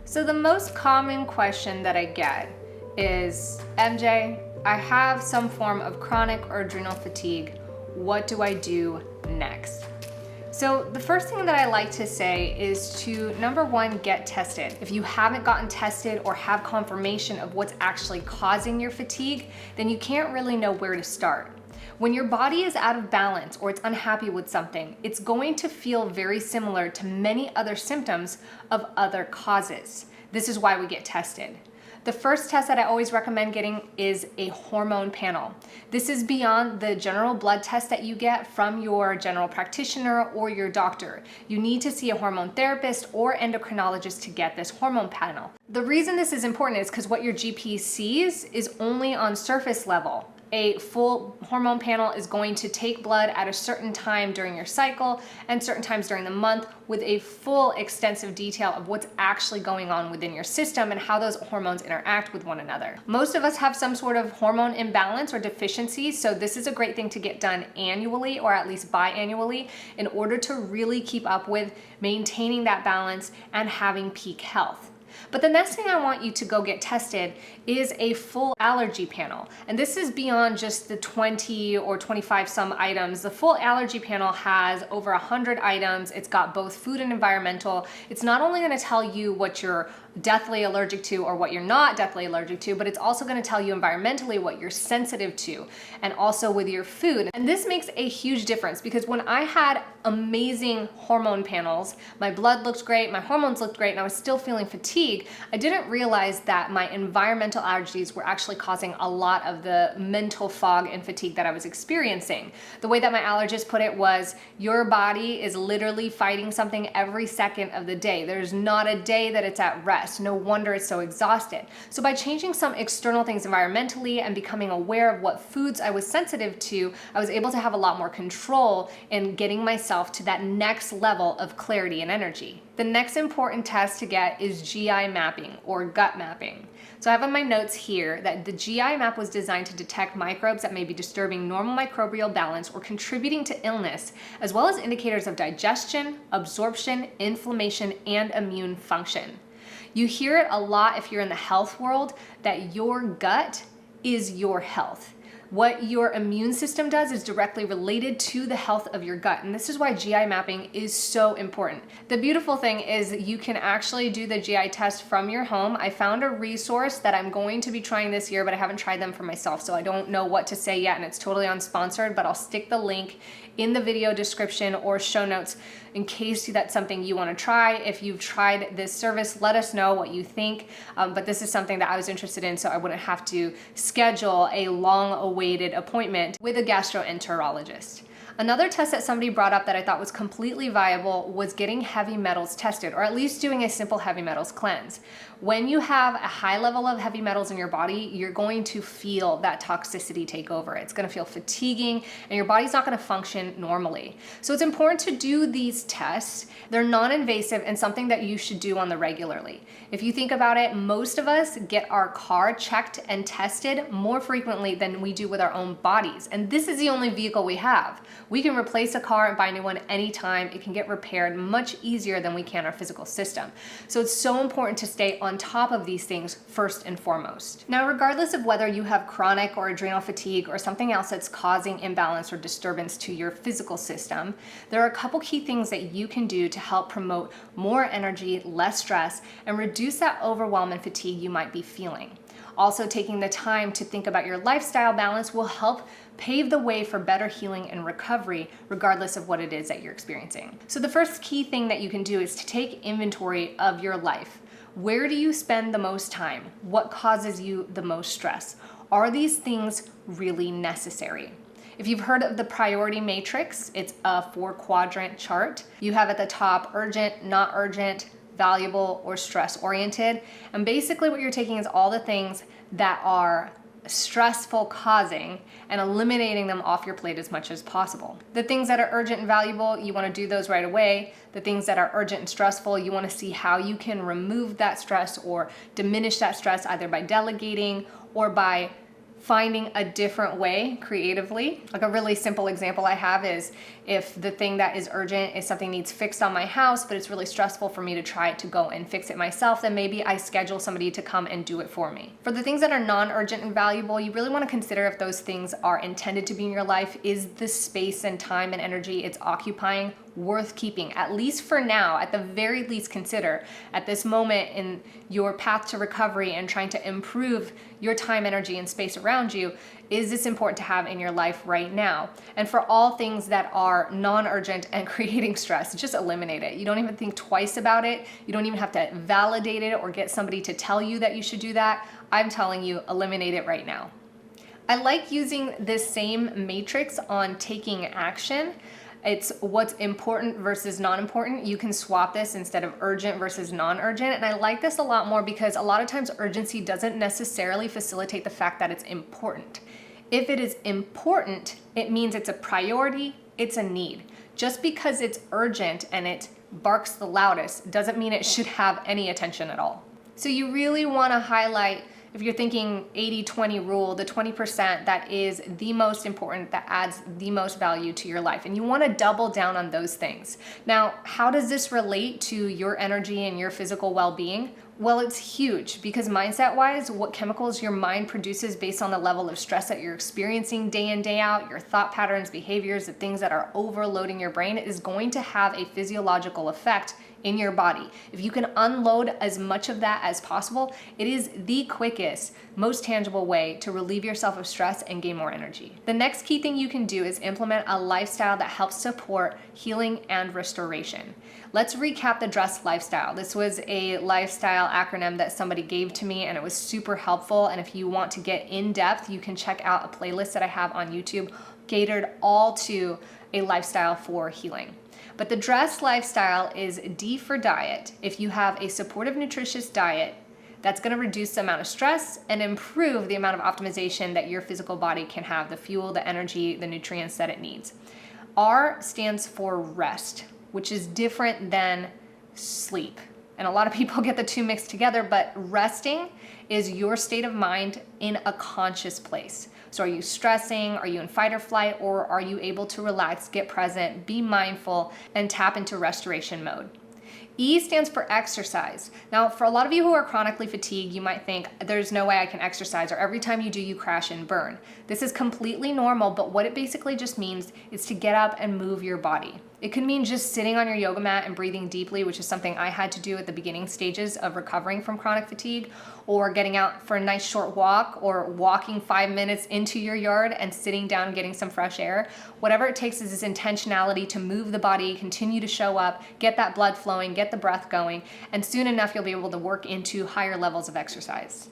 So the most common question that I get is, MJ, I have some form of chronic or adrenal fatigue. What do I do next? So the first thing that I like to say is to, number one, get tested. If you haven't gotten tested or have confirmation of what's actually causing your fatigue, then you can't really know where to start. When your body is out of balance or it's unhappy with something, it's going to feel very similar to many other symptoms of other causes. This is why we get tested. The first test that I always recommend getting is a hormone panel. This is beyond the general blood test that you get from your general practitioner or your doctor. You need to see a hormone therapist or endocrinologist to get this hormone panel. The reason this is important is because what your GP sees is only on surface level. A full hormone panel is going to take blood at a certain time during your cycle and certain times during the month with a full extensive detail of what's actually going on within your system and how those hormones interact with one another. Most of us have some sort of hormone imbalance or deficiency, so this is a great thing to get done annually or at least biannually in order to really keep up with maintaining that balance and having peak health. But the next thing I want you to go get tested is a full allergy panel. And this is beyond just the 20 or 25 some items. The full allergy panel has over 100 items. It's got both food and environmental. It's not only going to tell you what you're deathly allergic to or what you're not deathly allergic to, but it's also going to tell you environmentally what you're sensitive to and also with your food. And this makes a huge difference because when I had amazing hormone panels, my blood looked great, my hormones looked great, and I was still feeling fatigue, I didn't realize that my environmental allergies were actually causing a lot of the mental fog and fatigue that I was experiencing. The way that my allergist put it was, your body is literally fighting something every second of the day. There's not a day that it's at rest. No wonder it's so exhausted. So by changing some external things environmentally and becoming aware of what foods I was sensitive to, I was able to have a lot more control in getting myself to that next level of clarity and energy. The next important test to get is GI mapping or gut mapping. So I have on my notes here that the GI map was designed to detect microbes that may be disturbing normal microbial balance or contributing to illness, as well as indicators of digestion, absorption, inflammation, and immune function. You hear it a lot if you're in the health world that your gut is your health. What your immune system does is directly related to the health of your gut, and this is why GI mapping is so important. The beautiful thing is you can actually do the GI test from your home. I found a resource that I'm going to be trying this year, but I haven't tried them for myself, so I don't know what to say yet, and it's totally unsponsored, but I'll stick the link in the video description or show notes in case that's something you want to try. If you've tried this service, let us know what you think, but this is something that I was interested in, so I wouldn't have to schedule a long-awaited appointment with a gastroenterologist. Another test that somebody brought up that I thought was completely viable was getting heavy metals tested, or at least doing a simple heavy metals cleanse. When you have a high level of heavy metals in your body, you're going to feel that toxicity take over. It's going to feel fatiguing and your body's not going to function normally. So it's important to do these tests. They're non-invasive and something that you should do on the regularly. If you think about it, most of us get our car checked and tested more frequently than we do with our own bodies. And this is the only vehicle we have. We can replace a car and buy a new one anytime. It can get repaired much easier than we can our physical system. So it's so important to stay on top of these things first and foremost. Now, regardless of whether you have chronic or adrenal fatigue or something else that's causing imbalance or disturbance to your physical system, there are a couple key things that you can do to help promote more energy, less stress, and reduce that overwhelm and fatigue you might be feeling. Also, taking the time to think about your lifestyle balance will help pave the way for better healing and recovery, regardless of what it is that you're experiencing. So the first key thing that you can do is to take inventory of your life. Where do you spend the most time? What causes you the most stress? Are these things really necessary? If you've heard of the priority matrix, it's a 4-quadrant chart. You have at the top urgent, not urgent, valuable, or stress-oriented. And basically what you're taking is all the things that are stressful causing and eliminating them off your plate as much as possible. The things that are urgent and valuable, you want to do those right away. The things that are urgent and stressful, you want to see how you can remove that stress or diminish that stress either by delegating or by finding a different way creatively. Like a really simple example I have is if the thing that is urgent is something needs fixed on my house, but it's really stressful for me to try to go and fix it myself, then maybe I schedule somebody to come and do it for me. For the things that are non-urgent and valuable, you really want to consider if those things are intended to be in your life. Is the space and time and energy it's occupying worth keeping? At least for now, at the very least, consider at this moment in your path to recovery and trying to improve your time, energy, and space around you, is this important to have in your life right now? And for all things that are non-urgent and creating stress, just eliminate it. You don't even think twice about it. You don't even have to validate it or get somebody to tell you that you should do that. I'm telling you, eliminate it right now. I like using this same matrix on taking action. It's what's important versus non-important. You can swap this instead of urgent versus non-urgent. And I like this a lot more because a lot of times urgency doesn't necessarily facilitate the fact that it's important. If it is important, it means it's a priority, it's a need. Just because it's urgent and it barks the loudest doesn't mean it should have any attention at all. So you really want to highlight, if you're thinking 80-20 rule, the 20% that is the most important, that adds the most value to your life. And you want to double down on those things. Now, how does this relate to your energy and your physical well-being? Well, it's huge because mindset-wise, what chemicals your mind produces based on the level of stress that you're experiencing day in, day out, your thought patterns, behaviors, the things that are overloading your brain is going to have a physiological effect in your body. If you can unload as much of that as possible, it is the quickest, most tangible way to relieve yourself of stress and gain more energy. The next key thing you can do is implement a lifestyle that helps support healing and restoration. Let's recap the DRESS lifestyle. This was a lifestyle acronym that somebody gave to me and it was super helpful. And if you want to get in depth, you can check out a playlist that I have on YouTube catered all to a lifestyle for healing. But the DRESS lifestyle is D for diet. If you have a supportive, nutritious diet, that's going to reduce the amount of stress and improve the amount of optimization that your physical body can have, the fuel, the energy, the nutrients that it needs. R stands for rest, which is different than sleep. And a lot of people get the two mixed together, but resting is your state of mind in a conscious place. So are you stressing? Are you in fight or flight? Or are you able to relax, get present, be mindful, and tap into restoration mode? E stands for exercise. Now, for a lot of you who are chronically fatigued, you might think there's no way I can exercise, or every time you do, you crash and burn. This is completely normal, but what it basically just means is to get up and move your body. It could mean just sitting on your yoga mat and breathing deeply, which is something I had to do at the beginning stages of recovering from chronic fatigue, or getting out for a nice short walk, or walking 5 minutes into your yard and sitting down and getting some fresh air. Whatever it takes is this intentionality to move the body, continue to show up, get that blood flowing, get the breath going, and soon enough you'll be able to work into higher levels of exercise.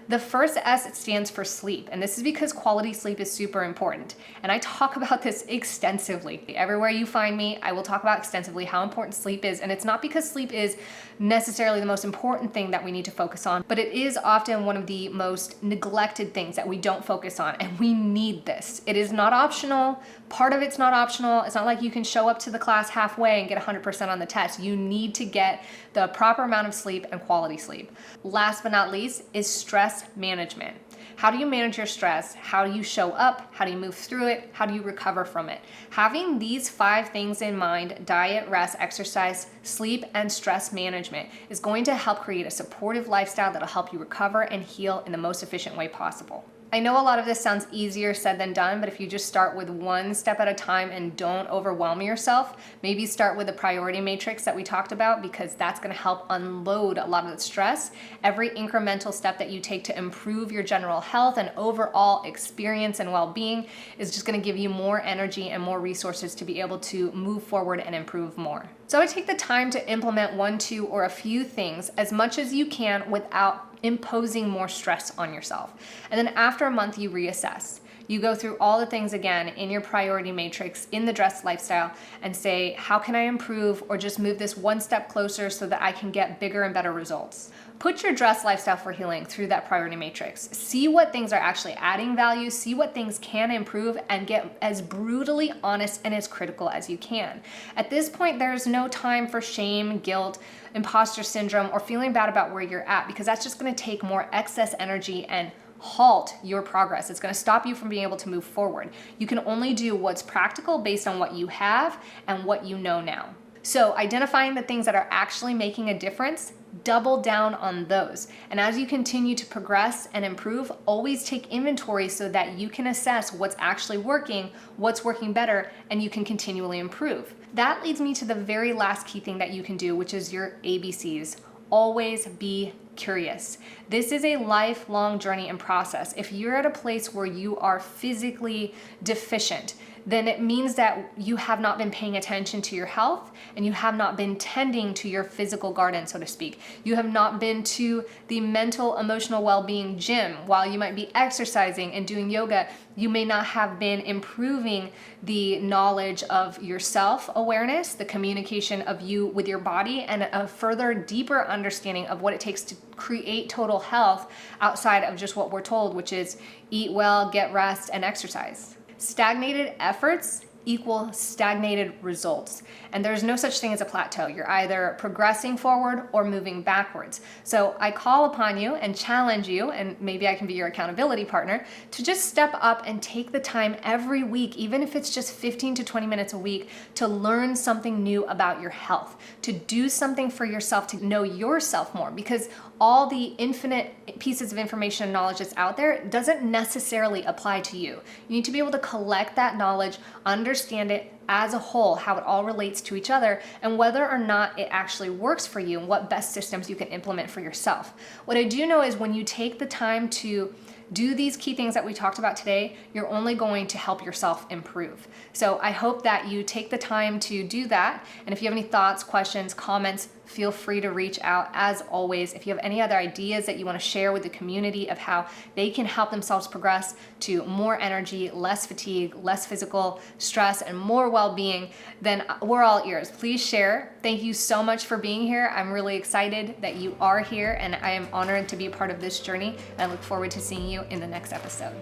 The first S stands for sleep, and this is because quality sleep is super important. And I talk about this extensively. Everywhere you find me, I will talk about extensively how important sleep is, and it's not because sleep is necessarily the most important thing that we need to focus on, but it is often one of the most neglected things that we don't focus on, and we need this. It is not optional. Part of it's not optional. It's not like you can show up to the class halfway and get 100% on the test. You need to get the proper amount of sleep and quality sleep. Last but not least is stress management. How do you manage your stress? How do you show up? How do you move through it? How do you recover from it? Having these 5 things in mind, diet, rest, exercise, sleep, and stress management, is going to help create a supportive lifestyle that'll help you recover and heal in the most efficient way possible. I know a lot of this sounds easier said than done, but if you just start with one step at a time and don't overwhelm yourself, maybe start with the priority matrix that we talked about, because that's going to help unload a lot of the stress. Every incremental step that you take to improve your general health and overall experience and well-being is just going to give you more energy and more resources to be able to move forward and improve more. So I take the time to implement 1, 2, or a few things as much as you can without imposing more stress on yourself. And then after a month, you reassess. You go through all the things again in your priority matrix, in the DRESS lifestyle, and say, how can I improve or just move this one step closer so that I can get bigger and better results? Put your DRESS lifestyle for healing through that priority matrix. See what things are actually adding value, see what things can improve, and get as brutally honest and as critical as you can. At this point, there's no time for shame, guilt, imposter syndrome, or feeling bad about where you're at, because that's just going to take more excess energy and halt your progress. It's going to stop you from being able to move forward. You can only do what's practical based on what you have and what you know now. So identifying the things that are actually making a difference, double down on those. And as you continue to progress and improve, always take inventory so that you can assess what's actually working, what's working better, and you can continually improve. That leads me to the very last key thing that you can do, which is your ABCs. Always be curious. This is a lifelong journey and process. If you're at a place where you are physically deficient, then it means that you have not been paying attention to your health and you have not been tending to your physical garden, so to speak. You have not been to the mental, emotional well-being gym. While you might be exercising and doing yoga, you may not have been improving the knowledge of your self-awareness, the communication of you with your body, and a further deeper understanding of what it takes to create total health outside of just what we're told, which is eat well, get rest, and exercise. Stagnated efforts equal stagnated results. And there's no such thing as a plateau. You're either progressing forward or moving backwards. So I call upon you and challenge you, and maybe I can be your accountability partner, to just step up and take the time every week, even if it's just 15 to 20 minutes a week, to learn something new about your health, to do something for yourself, to know yourself more, because all the infinite pieces of information and knowledge that's out there doesn't necessarily apply to you. You need to be able to collect that knowledge, understand it as a whole, how it all relates to each other, and whether or not it actually works for you and what best systems you can implement for yourself. What I do know is when you take the time to do these key things that we talked about today, you're only going to help yourself improve. So I hope that you take the time to do that. And if you have any thoughts, questions, comments, feel free to reach out. As always, if you have any other ideas that you want to share with the community of how they can help themselves progress to more energy, less fatigue, less physical stress, and more well-being, then we're all ears. Please share. Thank you so much for being here. I'm really excited that you are here, and I am honored to be a part of this journey. And I look forward to seeing you in the next episode.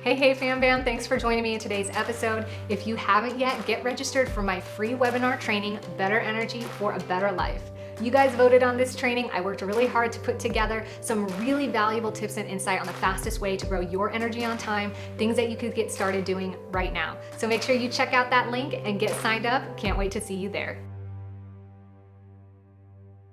Hey fam bam, thanks for joining me in today's episode. If you haven't yet, get registered for my free webinar training, Better Energy for a Better Life. You guys voted on this training. I worked really hard to put together some really valuable tips and insight on the fastest way to grow your energy on time, things that you could get started doing right now. So make sure you check out that link and get signed up. Can't wait to see you there.